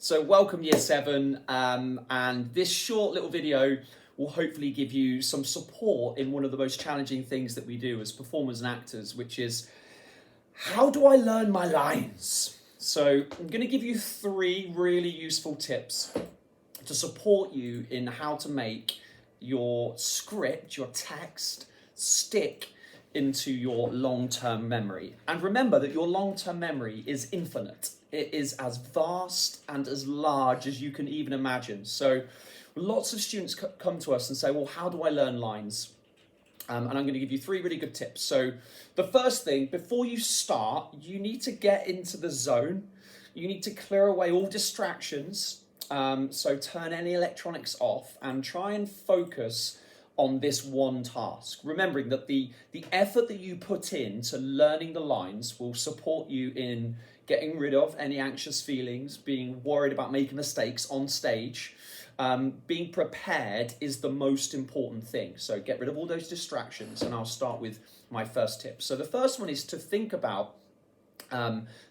So welcome Year 7, and this short little video will hopefully give you some support in one of the most challenging things that we do as performers and actors, which is, how do I learn my lines? So I'm going to give you 3 really useful tips to support you in how to make your script, your text, stick into your long-term memory. And remember that your long-term memory is infinite. It is as vast and as large as you can even imagine. So lots of students come to us and say, well, how do I learn lines? And I'm going to give you 3 really good tips. So the first thing, before you start, you need to get into the zone. You need to clear away all distractions. So turn any electronics off and try and focus on this one task, remembering that the effort that you put into learning the lines will support you in getting rid of any anxious feelings, being worried about making mistakes on stage. Being prepared is the most important thing. So get rid of all those distractions, and I'll start with my first tip. So the first one is to think about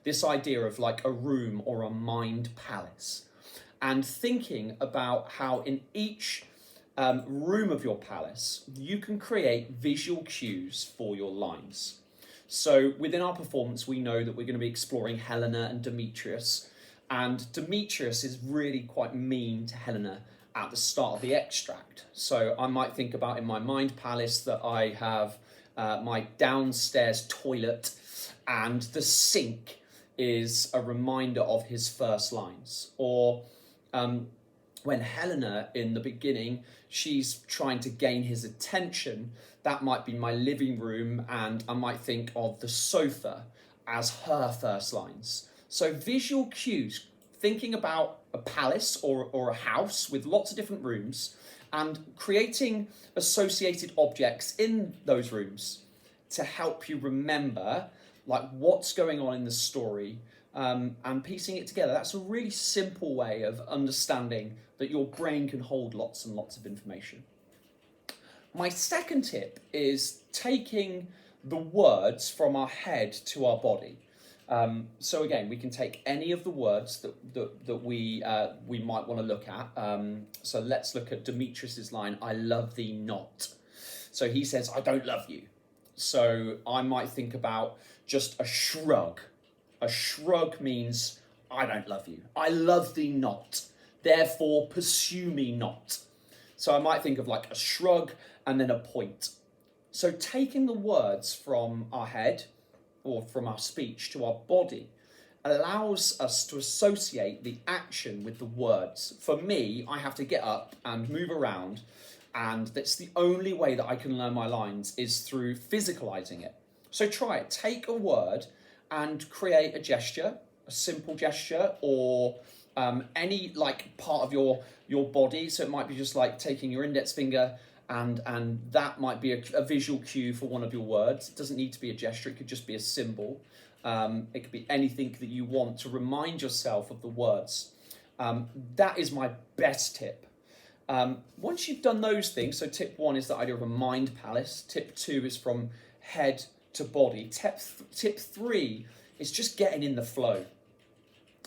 this idea of like a room or a mind palace, and thinking about how in each room of your palace, you can create visual cues for your lines. So within our performance, we know that we're going to be exploring Helena and Demetrius, and Demetrius is really quite mean to Helena at the start of the extract. So I might think about in my mind palace that I have my downstairs toilet, and the sink is a reminder of his first lines. Or when Helena, in the beginning, she's trying to gain his attention, that might be my living room, and I might think of the sofa as her first lines. So visual cues, thinking about a palace or a house with lots of different rooms, and creating associated objects in those rooms to help you remember like what's going on in the story, and piecing it together. That's a really simple way of understanding that your brain can hold lots and lots of information. My second tip is taking the words from our head to our body. So again, we can take any of the words that we might want to look at. So let's look at Demetrius's line, "I love thee not." So he says, "I don't love you." So I might think about just a shrug. A shrug means, I don't love you. I love thee not. Therefore, pursue me not. So I might think of like a shrug and then a point. So taking the words from our head or from our speech to our body allows us to associate the action with the words. For me, I have to get up and move around, and that's the only way that I can learn my lines is through physicalizing it. So try it. Take a word and create a gesture, a simple gesture, or any like part of your body. So it might be just like taking your index finger, and that might be a visual cue for one of your words. It doesn't need to be a gesture, it could just be a symbol. It could be anything that you want to remind yourself of the words. That is my best tip. Once you've done those things, so tip 1 is the idea of a mind palace. Tip 2 is from head to body. Tip 3 is just getting in the flow.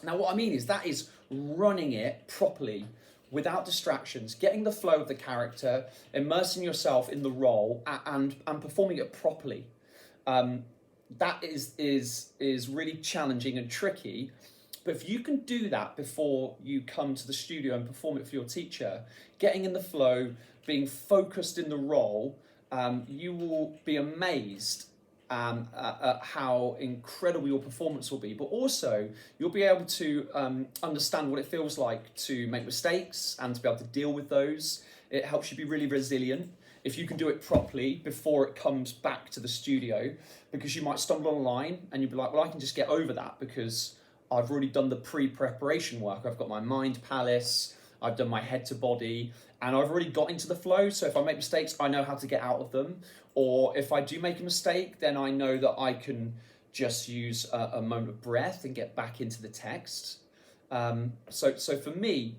Now what I mean is that is running it properly without distractions, getting the flow of the character, immersing yourself in the role, and performing it properly. That is really challenging and tricky, but if you can do that before you come to the studio and perform it for your teacher, getting in the flow, being focused in the role, you will be amazed at how incredible your performance will be, but also you'll be able to understand what it feels like to make mistakes and to be able to deal with those. It helps you be really resilient if you can do it properly before it comes back to the studio, because you might stumble on a line and you'll be like, well, I can just get over that because I've already done the pre-preparation work. I've got my mind palace, I've done my head to body, and I've already got into the flow. So if I make mistakes, I know how to get out of them. Or if I do make a mistake, then I know that I can just use a moment of breath and get back into the text. So for me,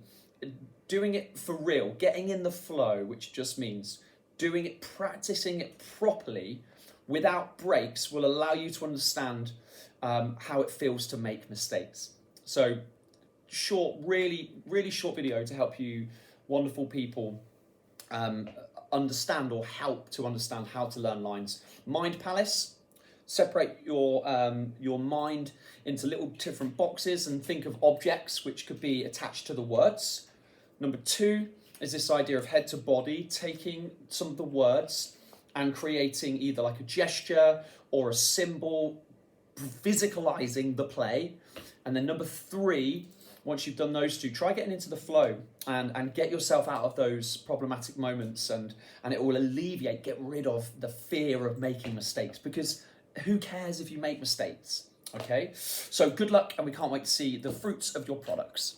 doing it for real, getting in the flow, which just means doing it, practicing it properly without breaks, will allow you to understand how it feels to make mistakes. So short, really short video to help you wonderful people understand or help to understand how to learn lines. Mind Palace. Separate your mind into little different boxes and think of objects which could be attached to the words. Number 2 is this idea of head to body, taking some of the words and creating either like a gesture or a symbol, physicalizing the play. And then number 3, once you've done those 2, try getting into the flow and get yourself out of those problematic moments, and it will alleviate, get rid of the fear of making mistakes, because who cares if you make mistakes, okay? So good luck, and we can't wait to see the fruits of your products.